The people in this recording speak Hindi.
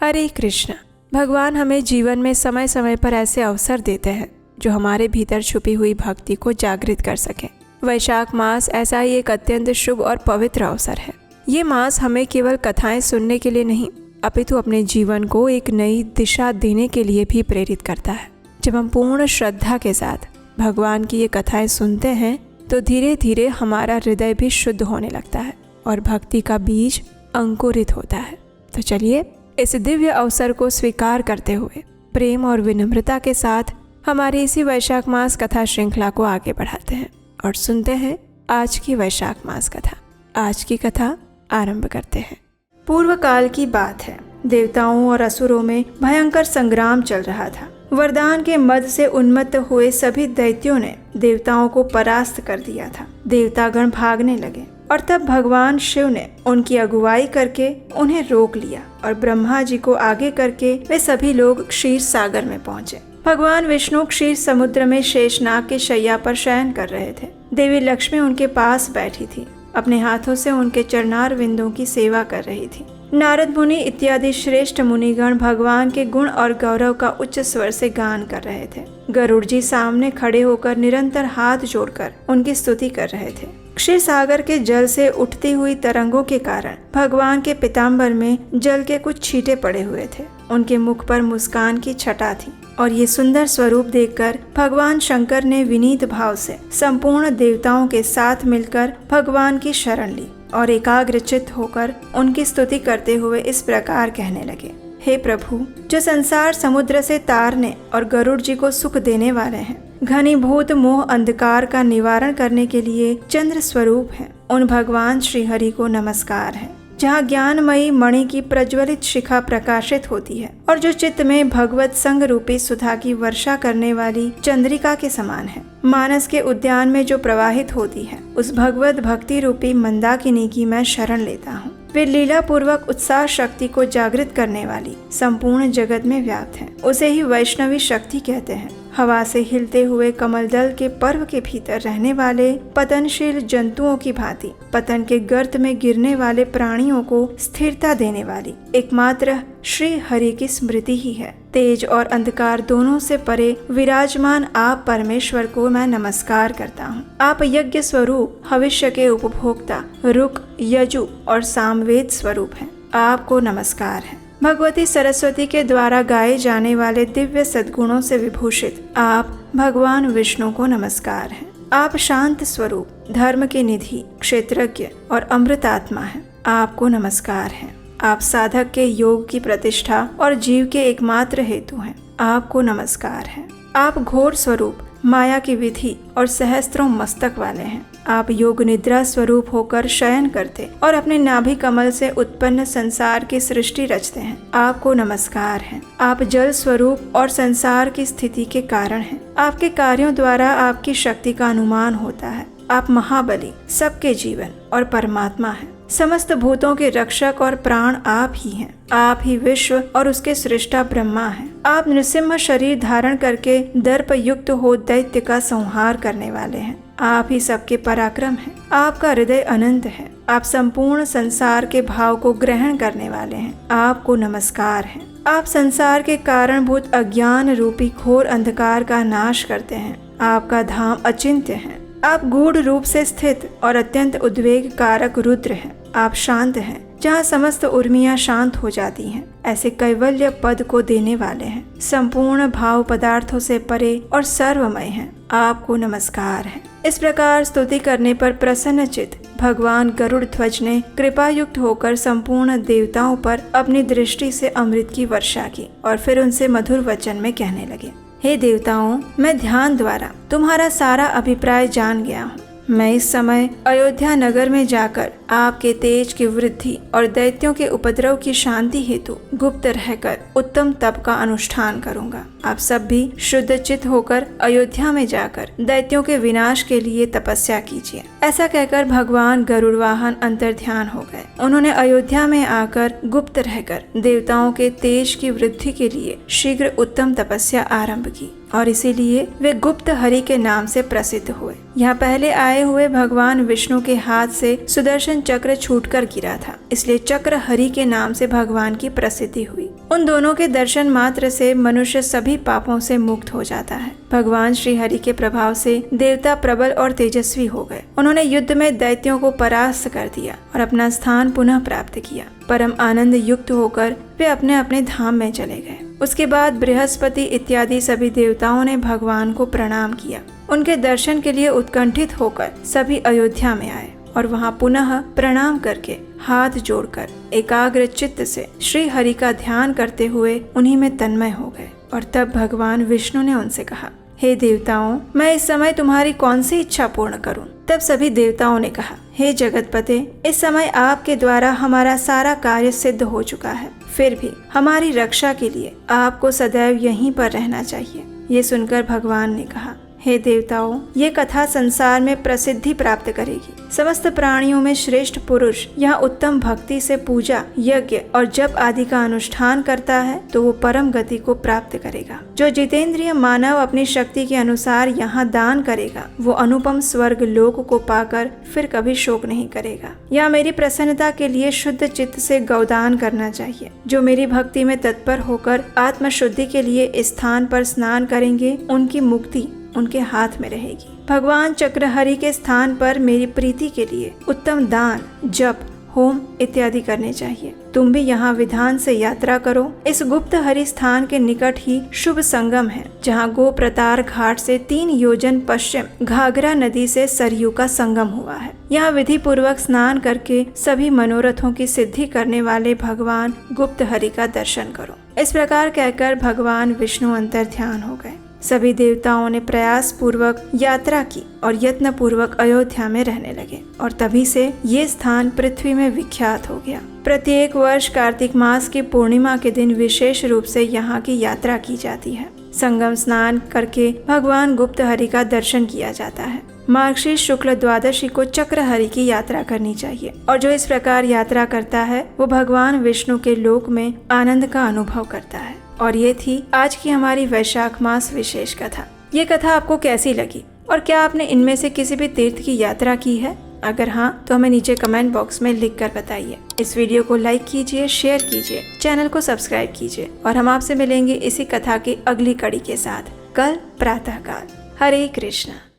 हरे कृष्ण। भगवान हमें जीवन में समय समय पर ऐसे अवसर देते हैं जो हमारे भीतर छुपी हुई भक्ति को जागृत कर सके। वैशाख मास ऐसा ही एक अत्यंत शुभ और पवित्र अवसर है। ये मास हमें केवल कथाएं सुनने के लिए नहीं, अपितु अपने जीवन को एक नई दिशा देने के लिए भी प्रेरित करता है। जब हम पूर्ण श्रद्धा के साथ भगवान की ये कथाएं सुनते हैं तो धीरे धीरे हमारा हृदय भी शुद्ध होने लगता है और भक्ति का बीज अंकुरित होता है। तो चलिए इस दिव्य अवसर को स्वीकार करते हुए प्रेम और विनम्रता के साथ हमारी इसी वैशाख मास कथा श्रृंखला को आगे बढ़ाते हैं और सुनते हैं आज की वैशाख मास कथा। आज की कथा आरंभ करते हैं। पूर्व काल की बात है। देवताओं और असुरों में भयंकर संग्राम चल रहा था। वरदान के मद से उन्मत्त हुए सभी दैत्यों ने देवताओं को परास्त कर दिया था। देवतागण भागने लगे और तब भगवान शिव ने उनकी अगुवाई करके उन्हें रोक लिया और ब्रह्मा जी को आगे करके वे सभी लोग क्षीर सागर में पहुँचे। भगवान विष्णु क्षीर समुद्र में शेषनाग की शैया पर शयन कर रहे थे। देवी लक्ष्मी उनके पास बैठी थी, अपने हाथों से उनके चरणार विंदों की सेवा कर रही थी। नारद मुनि इत्यादि श्रेष्ठ मुनिगण भगवान के गुण और गौरव का उच्च स्वर से गान कर रहे थे। गरुड़ जी सामने खड़े होकर निरंतर हाथ जोड़कर उनकी स्तुति कर रहे थे। क्षीर सागर के जल से उठती हुई तरंगों के कारण भगवान के पीताम्बर में जल के कुछ छींटे पड़े हुए थे। उनके मुख पर मुस्कान की छटा थी और ये सुंदर स्वरूप देखकर भगवान शंकर ने विनीत भाव से संपूर्ण देवताओं के साथ मिलकर भगवान की शरण ली और एकाग्रचित्त होकर उनकी स्तुति करते हुए इस प्रकार कहने लगे। हे प्रभु, जो संसार समुद्र से तारने और गरुड़ जी को सुख देने वाले हैं, घनीभूत मोह अंधकार का निवारण करने के लिए चंद्र स्वरूप हैं, उन भगवान श्री हरि को नमस्कार है। जहाँ ज्ञानमयी मणि की प्रज्वलित शिखा प्रकाशित होती है और जो चित्त में भगवत संग रूपी सुधा की वर्षा करने वाली चंद्रिका के समान है। मानस के उद्यान में जो प्रवाहित होती है, उस भगवत भक्ति रूपी मंदाकिनी की मैं शरण लेता हूँ। वे लीला पूर्वक उत्साह शक्ति को जागृत करने वाली संपूर्ण जगत में व्याप्त है। उसे ही वैष्णवी शक्ति कहते हैं। हवा से हिलते हुए कमलदल के पर्व के भीतर रहने वाले पतनशील जंतुओं की भांति पतन के गर्त में गिरने वाले प्राणियों को स्थिरता देने वाली एकमात्र श्री हरि की स्मृति ही है। तेज और अंधकार दोनों से परे विराजमान आप परमेश्वर को मैं नमस्कार करता हूँ। आप यज्ञ स्वरूप, भविष्य के उपभोक्ता, रुक, यजु और सामवेद स्वरूप हैं। आपको नमस्कार है। भगवती सरस्वती के द्वारा गाए जाने वाले दिव्य सद्गुणों से विभूषित आप भगवान विष्णु को नमस्कार है। आप शांत स्वरूप, धर्म के निधि, क्षेत्रज्ञ और अमृतात्मा हैं। आपको नमस्कार है। आप साधक के योग की प्रतिष्ठा और जीव के एकमात्र हेतु हैं। आपको नमस्कार है। आप घोर स्वरूप, माया की विधि और सहस्त्रों मस्तक वाले हैं। आप योग निद्रा स्वरूप होकर शयन करते और अपने नाभि कमल से उत्पन्न संसार की सृष्टि रचते हैं। आपको नमस्कार है। आप जल स्वरूप और संसार की स्थिति के कारण हैं। आपके कार्यों द्वारा आपकी शक्ति का अनुमान होता है। आप महाबली, सबके जीवन और परमात्मा हैं। समस्त भूतों के रक्षक और प्राण आप ही हैं। आप ही विश्व और उसके सृष्टा ब्रह्मा हैं। आप नृसिंह शरीर धारण करके दर्प युक्त हो दैत्य का संहार करने वाले हैं। आप ही सबके पराक्रम हैं। आपका हृदय अनंत है। आप संपूर्ण संसार के भाव को ग्रहण करने वाले हैं। आपको नमस्कार है। आप संसार के कारणभूत अज्ञान रूपी घोर अंधकार का नाश करते हैं। आपका धाम अचिंत्य है। आप गूढ़ रूप से स्थित और अत्यंत उद्वेग कारक रुद्र हैं। आप शांत हैं, जहाँ समस्त उर्मियाँ शांत हो जाती हैं। ऐसे कैवल्य पद को देने वाले हैं। संपूर्ण भाव पदार्थों से परे और सर्वमय हैं। आपको नमस्कार है। इस प्रकार स्तुति करने पर प्रसन्नचित्त भगवान गरुड़ ध्वज ने कृपायुक्त होकर संपूर्ण देवताओं पर अपनी दृष्टि से अमृत की वर्षा की और फिर उनसे मधुर वचन में कहने लगे। हे देवताओं, मैं ध्यान द्वारा तुम्हारा सारा अभिप्राय जान गया हूँ। मैं इस समय अयोध्या नगर में जाकर आपके तेज की वृद्धि और दैत्यों के उपद्रव की शांति हेतु गुप्त रहकर उत्तम तप का अनुष्ठान करूंगा। आप सब भी शुद्ध चित्त होकर अयोध्या में जाकर दैत्यों के विनाश के लिए तपस्या कीजिए। ऐसा कहकर भगवान गरुड़ वाहन अंतर्ध्यान हो गए। उन्होंने अयोध्या में आकर गुप्त रहकर देवताओं के तेज की वृद्धि के लिए शीघ्र उत्तम तपस्या आरंभ की। और इसीलिए वे गुप्त हरि के नाम से प्रसिद्ध हुए। यहाँ पहले आए हुए भगवान विष्णु के हाथ से सुदर्शन चक्र छूटकर गिरा था, इसलिए चक्र हरि के नाम से भगवान की प्रसिद्धि हुई। उन दोनों के दर्शन मात्र से मनुष्य सभी पापों से मुक्त हो जाता है। भगवान श्री हरि के प्रभाव से देवता प्रबल और तेजस्वी हो गए। उन्होंने युद्ध में दैत्यों को परास्त कर दिया और अपना स्थान पुनः प्राप्त किया। परम आनंद युक्त होकर वे अपने अपने धाम में चले गए। उसके बाद बृहस्पति इत्यादि सभी देवताओं ने भगवान को प्रणाम किया। उनके दर्शन के लिए उत्कंठित होकर सभी अयोध्या में आए और वहां पुनः प्रणाम करके हाथ जोड़कर एकाग्र चित्त से श्री हरि का ध्यान करते हुए उन्हीं में तन्मय हो गए। और तब भगवान विष्णु ने उनसे कहा, हे देवताओं, मैं इस समय तुम्हारी कौन सी इच्छा पूर्ण करूं? तब सभी देवताओं ने कहा, हे जगतपते, इस समय आपके द्वारा हमारा सारा कार्य सिद्ध हो चुका है, फिर भी हमारी रक्षा के लिए आपको सदैव यहीं पर रहना चाहिए। ये सुनकर भगवान ने कहा, हे देवताओं, ये कथा संसार में प्रसिद्धि प्राप्त करेगी। समस्त प्राणियों में श्रेष्ठ पुरुष यहाँ उत्तम भक्ति से पूजा, यज्ञ और जप आदि का अनुष्ठान करता है तो वो परम गति को प्राप्त करेगा। जो जितेंद्रिय मानव अपनी शक्ति के अनुसार यहाँ दान करेगा, वो अनुपम स्वर्ग लोक को पाकर फिर कभी शोक नहीं करेगा। यहाँ मेरी प्रसन्नता के लिए शुद्ध चित्त से गौदान करना चाहिए। जो मेरी भक्ति में तत्पर होकर आत्म शुद्धि के लिए इस स्थान पर स्नान करेंगे, उनकी मुक्ति उनके हाथ में रहेगी। भगवान चक्रहरि के स्थान पर मेरी प्रीति के लिए उत्तम दान, जप, होम इत्यादि करने चाहिए। तुम भी यहाँ विधान से यात्रा करो। इस गुप्त हरि स्थान के निकट ही शुभ संगम है, जहाँ गोप्रतार घाट से 3 योजन पश्चिम घाघरा नदी से सरयू का संगम हुआ है। यहाँ विधि पूर्वक स्नान करके सभी मनोरथों की सिद्धि करने वाले भगवान गुप्त हरि का दर्शन करो। इस प्रकार कहकर भगवान विष्णु अंतर ध्यान हो गए। सभी देवताओं ने प्रयास पूर्वक यात्रा की और यत्न पूर्वक अयोध्या में रहने लगे और तभी से ये स्थान पृथ्वी में विख्यात हो गया। प्रत्येक वर्ष कार्तिक मास की पूर्णिमा के दिन विशेष रूप से यहाँ की यात्रा की जाती है। संगम स्नान करके भगवान गुप्त हरि का दर्शन किया जाता है। मार्गशीर्ष शुक्ल द्वादशी को चक्रहरि की यात्रा करनी चाहिए और जो इस प्रकार यात्रा करता है वो भगवान विष्णु के लोक में आनंद का अनुभव करता है। और ये थी आज की हमारी वैशाख मास विशेष कथा। ये कथा आपको कैसी लगी और क्या आपने इनमें से किसी भी तीर्थ की यात्रा की है? अगर हाँ तो हमें नीचे कमेंट बॉक्स में लिख कर बताइए। इस वीडियो को लाइक कीजिए, शेयर कीजिए, चैनल को सब्सक्राइब कीजिए और हम आपसे मिलेंगे इसी कथा की अगली कड़ी के साथ कल प्रातःकाल। हरे कृष्णा।